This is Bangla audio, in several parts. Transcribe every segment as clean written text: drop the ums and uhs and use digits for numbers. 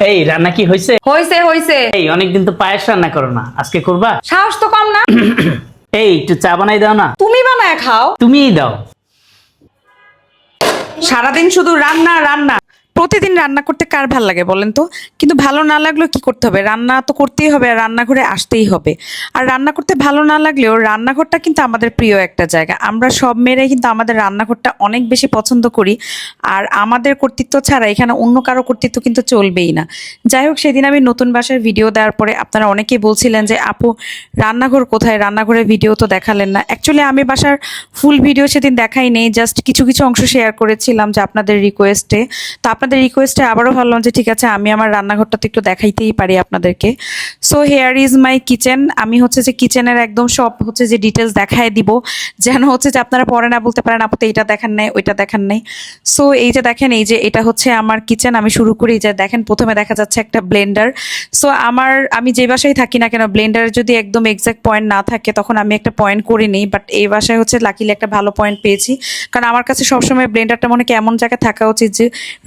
এই রান্না কি হয়েছে? হইছে হইছে। এই অনেকদিন তো পায়েস রান্না করো না, আজকে করবা? সাহস তো কম না। এই একটু চা বানাই দাও না। তুমি বানায় খাও। তুমিই দাও। সারাদিন শুধু রান্না রান্না। প্রতিদিন রান্না করতে কার ভাল লাগে বলেন তো? কিন্তু ভালো না লাগলেও কি করতে হবে, রান্না তো করতেই হবে, আর রান্নাঘরে আসতেই হবে। আর রান্না করতে ভালো না লাগলেও রান্নাঘরটা কিন্তু আমাদের প্রিয় একটা জায়গা। আমরা সব মেয়েরাই কিন্তু আমাদের রান্নাঘরটা অনেক বেশি পছন্দ করি। আর আমাদের কর্তৃত্ব ছাড়া এখানে অন্য কারো কর্তৃত্ব কিন্তু চলবেই না। যাই হোক, সেদিন আমি নতুন বাসার ভিডিও দেওয়ার পরে আপনারা অনেকেই বলছিলেন যে আপু রান্নাঘর কোথায়, রান্নাঘরের ভিডিও তো দেখালেন না। অ্যাকচুয়ালি আমি বাসার ফুল ভিডিও সেদিন দেখাই নেই, জাস্ট কিছু কিছু অংশ শেয়ার করেছিলাম যে আপনাদের রিকোয়েস্টে। তো আপনাদের রিকোয়েস্টে আবারও ভাবলাম যে ঠিক আছে, আমি আমার রান্নাঘরটা তো একটু দেখাইতেই পারি আপনাদেরকে। So here is my kitchen. আমি হচ্ছে যে কিচেনের একদম সব হচ্ছে যে ডিটেলস দেখায় দিব, যেন হচ্ছে যে আপনারা পরে না বলতে পারেন আপু তো এইটা দেখান নাই ওইটা দেখান নাই। সো এই যে দেখেন, এই যে এটা হচ্ছে আমার কিচেন। আমি শুরু করি, যে দেখেন প্রথমে দেখা যাচ্ছে একটা ব্লেন্ডার। সো আমি যে বাসায় থাকি না কেন, ব্লেন্ডারের যদি একদম এক্সাক্ট পয়েন্ট না থাকে তখন আমি একটা পয়েন্ট করে নিই, বাট এই বাসায় হচ্ছে লাকিলি একটা ভালো পয়েন্ট পেয়েছি। কারণ আমার কাছে সবসময় ব্লেন্ডারটা মনে হয় এমন জায়গায় থাকা উচিত যে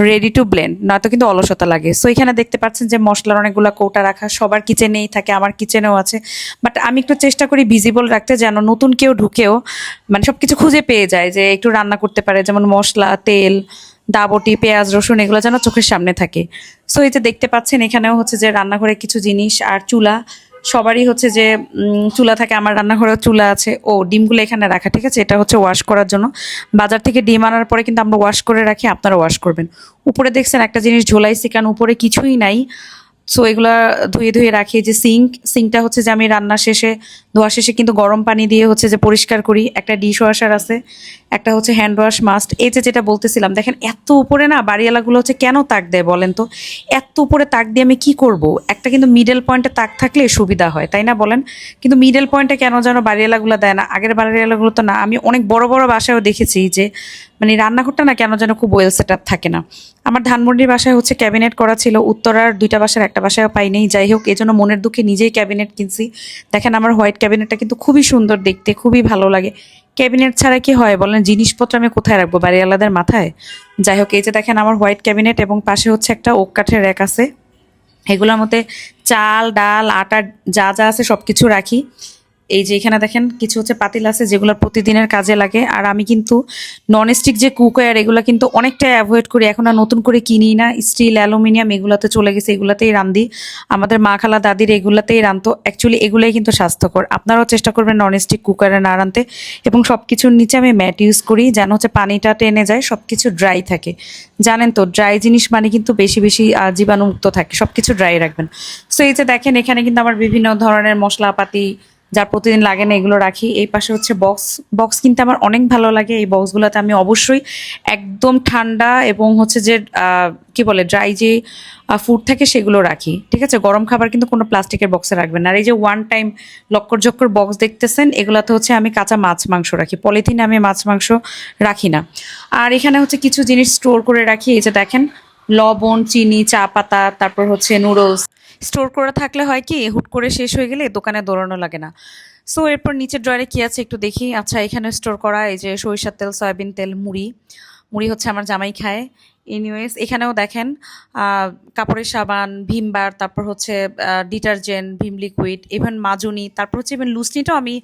রেডি টু ব্লেন্ড, নয়তো কিন্তু অলসতা লাগে। সো এখানে দেখতে পাচ্ছেন যে মশলার অনেকগুলো কৌটা রাখা, সবার কিচেনেই থাকে, আমার কিচেনেও আছে। বাট আমি একটু চেষ্টা করি ভিজিবল রাখতে, যেন নতুন কেউ ঢুকেও মানে সবকিছু খুঁজে পেয়ে যায়, যে একটু রান্না করতে পারে, যেমন মশলা, তেল, দাবটি, পেঁয়াজ, রসুন এগুলো যেন চোখের সামনে থাকে। সো এই যে দেখতে পাচ্ছেন এখানেও হচ্ছে যে রান্নাঘরে কিছু জিনিস, আর চুলা সবারই হচ্ছে যে চুলা থাকে, আমার রান্নাঘরেও চুলা আছে। ও ডিমগুলো এখানে রাখা, ঠিক আছে, এটা হচ্ছে ওয়াশ করার জন্য। বাজার থেকে ডিম আনার পরে কিন্তু আমরা ওয়াশ করে রাখি, আপনারা ওয়াশ করবেন। উপরে দেখছেন একটা জিনিস ঝোলাইছি, কারণ উপরে কিছুই নাই। সো এগুলা ধুয়ে ধুয়ে রাখি। যে সিঙ্কটা হচ্ছে যে আমি রান্না শেষে ধোয়া শেষে কিন্তু গরম পানি দিয়ে হচ্ছে যে পরিষ্কার করি। একটা ডিশ ওয়াশার আছে, একটা হচ্ছে হ্যান্ড ওয়াশ মাস্ট। এই যে যেটা বলতেছিলাম, দেখেন এত উপরে না বাড়িওয়ালাগুলো হচ্ছে কেন তাক দেয় বলেন তো? এত উপরে তাক দিয়ে আমি কি করব? একটা কিন্তু মিডল পয়েন্টে তাক থাকলে সুবিধা হয়, তাই না বলেন? কিন্তু মিডল পয়েন্টে কেন যেন বাড়িওয়ালাগুলো দেয় না। আগের বাড়িওয়ালাগুলো তো না, আমি অনেক বড় বড় বাসায়ও দেখেছি যে মানে রান্নাঘরটা না কেন যেন খুব ওয়েল সেট আপ থাকে না। আমার ধানমন্ডির বাসায় হচ্ছে ক্যাবিনেট করা ছিল, উত্তরার দুইটা বাসার একটা বাসায়ও পাইনি। যাই হোক, এজন্য মনের দুঃখে নিজেই ক্যাবিনেট কিনছি। দেখেন আমার হোয়াইট ক্যাবিনেটটা কিন্তু খুবই সুন্দর দেখতে, খুবই ভালো লাগে। ক্যাবিনেট ছাড়া কি হয় বলেন? জিনিসপত্র আমি কোথায় রাখবো, বাড়িওয়ালাদের মাথায়? যাই হোক, এই যে দেখেন আমার হোয়াইট ক্যাবিনেট, এবং পাশে হচ্ছে একটা ওক কাঠের র্যাক আছে। এগুলোর মধ্যে চাল, ডাল, আটা যা যা আছে সব কিছু রাখি। এই যে এখানে দেখেন কিছু হচ্ছে পাতিল আছে যেগুলো প্রতিদিনের কাজে লাগে। আর আমি কিন্তু ননস্টিক যে কুকওয়্যার এগুলো কিন্তু অনেকটাই অ্যাভয়েড করি, এখন আর নতুন করে কিনি না। স্টিল, অ্যালুমিনিয়াম এগুলোতে চলে গেছে, এগুলাতেই রান্ধি। আমাদের মা খালা দাদির এগুলাতেই রান্ধতো। অ্যাকচুয়ালি এগুলোই কিন্তু স্বাস্থ্যকর। আপনারাও চেষ্টা করবেন ননস্টিক কুকারে না রাঁধতে। এবং সব কিছুর নিচে আমি ম্যাট ইউজ করি, যেন হচ্ছে পানিটা টেনে যায়, সব কিছু ড্রাই থাকে। জানেন তো, ড্রাই জিনিস মানে কিন্তু বেশি বেশি জীবাণুমুক্ত থাকে, সব কিছু ড্রাই রাখবেন। সো এই যে দেখেন এখানে কিন্তু আমার বিভিন্ন ধরনের মশলাপাতি যা প্রতিদিন লাগে না এগুলো রাখি। এই পাশে হচ্ছে বক্স। বক্স কিনতে আমার অনেক ভালো লাগে। এই বক্সগুলোতে আমি অবশ্যই একদম ঠান্ডা এবং হচ্ছে যে কি বলে ড্রাই যে ফুড থাকে সেগুলো রাখি, ঠিক আছে? গরম খাবার কিন্তু কোনো প্লাস্টিকের বক্সে রাখবেন না। আর এই যে ওয়ান টাইম লক্কর ঝক্কর বক্স দেখতেছেন, এগুলোতে হচ্ছে আমি কাঁচা মাছ মাংস রাখি, পলিথিনে আমি মাছ মাংস রাখি না। আর এখানে হচ্ছে কিছু জিনিস স্টোর করে রাখি। এই যে দেখেন লবণ, চিনি, চা পাতা, তারপর হচ্ছে নুডলস। স্টোর করা থাকলে হয় কি, হুট করে শেষ হয়ে গেলে দোকানে দৌড়ানো লাগে না। সো এরপর নিচের ড্রয়ারে কি আছে একটু দেখি। আচ্ছা, এখানে স্টোর করা এই যে সরিষার তেল, সয়াবিন তেল, মুড়ি। মুড়ি হচ্ছে আমার জামাই খায়। এনিওয়েজ এখানেও দেখেন কাপড়ের সাবান, ভীম বার, তারপর হচ্ছে ডিটারজেন্ট, ভীম লিকুইড, ইভেন মাজুনি, তারপর হচ্ছে ইভেন লুসনিটাও আমি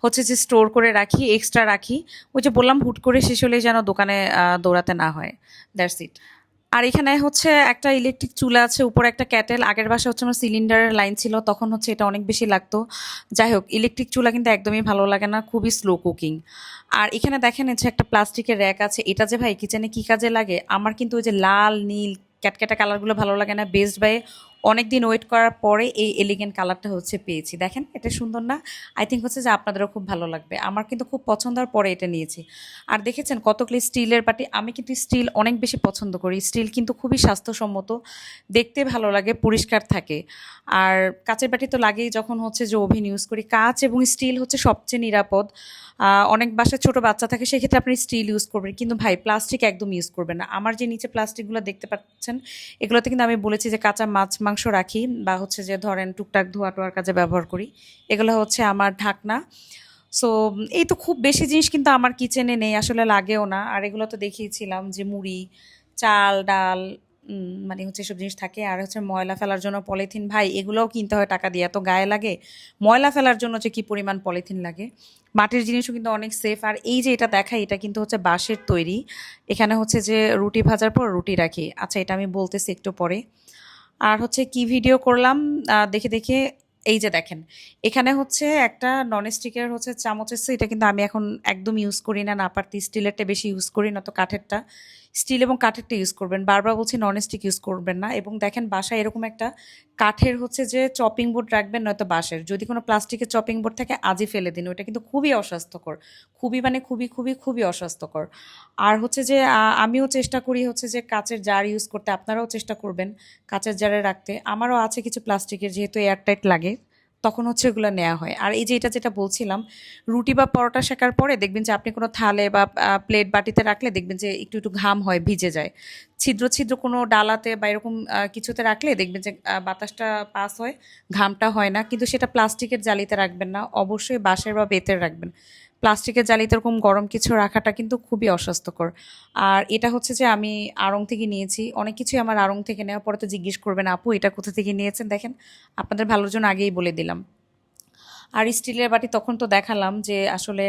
হচ্ছে যে স্টোর করে রাখি, এক্সট্রা রাখি। ওই যে বললাম হুট করে শেষ হলে যেন দোকানে দৌড়াতে না হয়। That's it. আর এখানে হচ্ছে একটা ইলেকট্রিক চুলা আছে, উপরে একটা ক্যাটেল। আগের বাসায় হচ্ছে আমার সিলিন্ডারের লাইন ছিল, তখন হচ্ছে এটা অনেক বেশি লাগতো। যাই হোক, ইলেকট্রিক চুলা কিন্তু একদমই ভালো লাগে না, খুবই স্লো কুকিং। আর এখানে দেখেন হচ্ছে একটা প্লাস্টিকের র্যাক আছে। এটা যে ভাই কিচেনে কি কাজে লাগে, আমার কিন্তু ওই যে লাল, নীল, ক্যাটক্যাটা কালারগুলো ভালো লাগে না। বেস্ট বাই অনেক দিন ওয়েট করার পরে এই এলিগেন্ট কালারটা হচ্ছে পেয়েছি। দেখেন এটা সুন্দর না? আই থিঙ্ক হচ্ছে যে আপনাদেরও খুব ভালো লাগবে। আমার কিন্তু খুব পছন্দ, আর পরে এটা নিয়েছি। আর দেখেছেন কতগুলি স্টিলের বাটি। আমি কিন্তু স্টিল অনেক বেশি পছন্দ করি। স্টিল কিন্তু খুবই স্বাস্থ্যসম্মত, দেখতে ভালো লাগে, পরিষ্কার থাকে। আর কাঁচের বাটি তো লাগেই যখন হচ্ছে যে ওভেন ইউজ করি। কাঁচ এবং স্টিল হচ্ছে সবচেয়ে নিরাপদ। অনেক বাসায় ছোট বাচ্চা থাকে, সেক্ষেত্রে আপনি স্টিল ইউজ করবেন, কিন্তু ভাই প্লাস্টিক একদম ইউজ করবেন না। আমার যে নিচে প্লাস্টিকগুলো দেখতে পাচ্ছেন, এগুলোতে কিন্তু আমি বলেছি যে কাঁচা মাছ মাংস রাখি, বা হচ্ছে যে ধরেন টুকটাক ধোয়া টোয়ার কাজে ব্যবহার করি। এগুলো হচ্ছে আমার ঢাকনা। সো এই তো খুব বেশি জিনিস কিন্তু আমার কিচেনে নেই, আসলে লাগেও না। আর এগুলো তো দেখিয়েছিলাম যে মুড়ি, চাল, ডাল, মানে হচ্ছে এসব জিনিস থাকে। আর হচ্ছে ময়লা ফেলার জন্য পলিথিন, ভাই এগুলোও কিনতে হয় টাকা দিয়ে, এত গায়ে লাগে। ময়লা ফেলার জন্য যে কি পরিমাণ পলিথিন লাগে। মাটির জিনিসও কিন্তু অনেক সেফ। আর এই যে এটা দেখাই, এটা কিন্তু হচ্ছে বাঁশের তৈরি। এখানে হচ্ছে যে রুটি ভাজার পর রুটি রাখি, আচ্ছা এটা আমি বলতেছি একটু পরে। আর হচ্ছে কি ভিডিও করলাম দেখে দেখে, এই যে দেখেন এখানে হচ্ছে একটা ননস্টিকের হচ্ছে চামচ এসছে, এটা কিন্তু আমি এখন একদম ইউজ করি না, না পারতি স্টিলেরটা বেশি ইউজ করি, না তো কাঠেরটা। স্টিল এবং কাঠেরটা ইউজ করবেন, বারবার বলছি ননস্টিক ইউজ করবেন না। এবং দেখেন বাসায় এরকম একটা কাঠের হচ্ছে যে চপিং বোর্ড রাখবেন, নয়তো বাঁশের। যদি কোনো প্লাস্টিকের চপিং বোর্ড থাকে আজই ফেলে দিন, ওটা কিন্তু খুবই অস্বাস্থ্যকর, খুবই মানে খুবই খুবই খুবই অস্বাস্থ্যকর। আর হচ্ছে যে আমিও চেষ্টা করি হচ্ছে যে কাচের জার ইউজ করতে, আপনারাও চেষ্টা করবেন কাচের জারে রাখতে। আমারও আছে কিছু প্লাস্টিকের, যেহেতু এয়ারটাইট লাগে তখন হচ্ছে ওগুলো নেওয়া হয়। আর এই যে এটা যেটা বলছিলাম, রুটি বা পরোটা শেকার পরে দেখবেন যে আপনি কোনো থালে বা প্লেট বাটিতে রাখলে দেখবেন যে একটু একটু ঘাম হয়, ভিজে যায়। ছিদ্র ছিদ্র কোনো ডালাতে বা এরকম কিছুতে রাখলে দেখবেন যে বাতাসটা পাস হয়, ঘামটা হয় না। কিন্তু সেটা প্লাস্টিকের জালিতে রাখবেন না, অবশ্যই বাঁশের বা বেতের রাখবেন। প্লাস্টিকের জালিতে এরকম গরম কিছু রাখাটা কিন্তু খুবই অস্বাস্থ্যকর। আর এটা হচ্ছে যে আমি আড়ং থেকে নিয়েছি, অনেক কিছুই আমার আড়ং থেকে নেওয়া। পরে তো জিজ্ঞেস করবেন আপু এটা কোথা থেকে নিয়েছেন, দেখেন আপনাদের ভালোর জন্য আগেই বলে দিলাম। আর স্টিলের বাটি তখন তো দেখালাম যে আসলে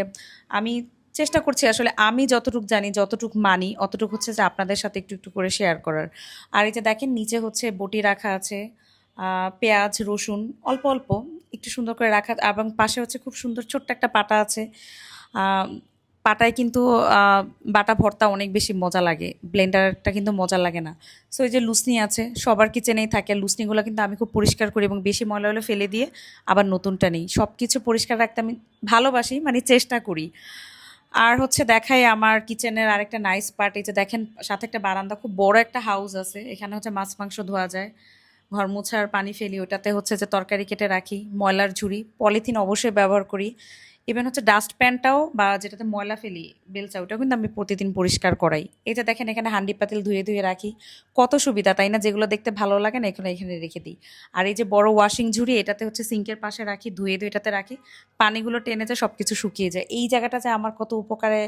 আমি চেষ্টা করছি, আসলে আমি যতটুকু জানি যতটুকু মানি অতটুকু হচ্ছে যে আপনাদের সাথে একটু একটু করে শেয়ার করার। আর এই যে দেখেন নিচে হচ্ছে বটি রাখা আছে, পেঁয়াজ রসুন অল্প অল্প একটু সুন্দর করে রাখা, এবং পাশে হচ্ছে খুব সুন্দর ছোট্ট একটা পাটা আছে। আহ, পাটায় কিন্তু বাটা ভর্তা অনেক বেশি মজা লাগে, ব্লেন্ডারটা কিন্তু মজা লাগে না। সো এই যে লুসনি আছে, সবার কিচেনেই থাকে লুসনিগুলো, কিন্তু আমি খুব পরিষ্কার করি এবং বেশি ময়লা হলে ফেলে দিয়ে আবার নতুনটা নেই। সব কিছু পরিষ্কার রাখতে আমি ভালোবাসি, মানে চেষ্টা করি। আর হচ্ছে দেখাই আমার কিচেনের আরেকটা নাইস পার্ট, এই যে দেখেন সাথে একটা বারান্দা, খুব বড় একটা হাউস আছে, এখানে হচ্ছে মাছ মাংস ধোয়া যায়। ঘর মোছার পানি ফেলি, ওটাতে হচ্ছে যে তরকারি কেটে রাখি। ময়লার ঝুড়ি, পলিথিন অবশ্যই ব্যবহার করি। ইভেন হচ্ছে ডাস্ট প্যানটাও বা যেটাতে ময়লা ফেলি বেলচা, ওটাও কিন্তু আমি প্রতিদিন পরিষ্কার করাই। এই যে দেখেন এখানে হান্ডি পাতিল ধুয়ে ধুয়ে রাখি, কত সুবিধা তাই না? যেগুলো দেখতে ভালো লাগে না এখানে এখানে রেখে দিই। আর এই যে বড় ওয়াশিং ঝুড়ি, এটাতে হচ্ছে সিঙ্কের পাশে রাখি, ধুয়ে ধুয়ে এটাতে রাখি, পানিগুলো টেনে যায়, সব কিছু শুকিয়ে যায়। এই জায়গাটা যে আমার কত উপকারে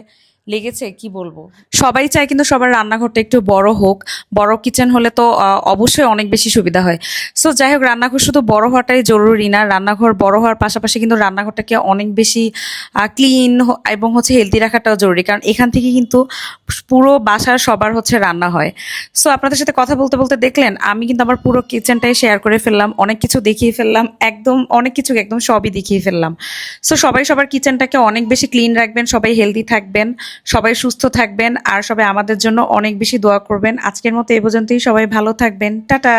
লেগেছে কি বলবো। সবাই চায় কিন্তু সবার রান্নাঘরটা একটু বড় হোক, বড় কিচেন হলে তো অবশ্যই অনেক বেশি সুবিধা হয়। সো যাই হোক, রান্নাঘর শুধু বড় হওয়াটাই জরুরি না, রান্নাঘর বড় হওয়ার পাশাপাশি কিন্তু রান্নাঘরটাকে অনেক বেশি ক্লিন এবং হচ্ছে হেলদি রাখাটাও জরুরি, কারণ এখান থেকে কিন্তু পুরো বাসার সবার হচ্ছে রান্না হয়। সো আপনাদের সাথে কথা বলতে বলতে দেখলেন আমি কিন্তু আমার পুরো কিচেনটাই শেয়ার করে ফেললাম, অনেক কিছু দেখিয়ে ফেললাম, একদম অনেক কিছু একদম সবই দেখিয়ে ফেললাম। সো সবাই সবার কিচেনটাকে অনেক বেশি ক্লিন রাখবেন, সবাই হেলদি থাকবেন, সবাই সুস্থ থাকবেন, আর সবাই আমাদের জন্য অনেক বেশি দোয়া করবেন। আজকের মতো এই পর্যন্তই, সবাই ভালো থাকবেন, টাটা।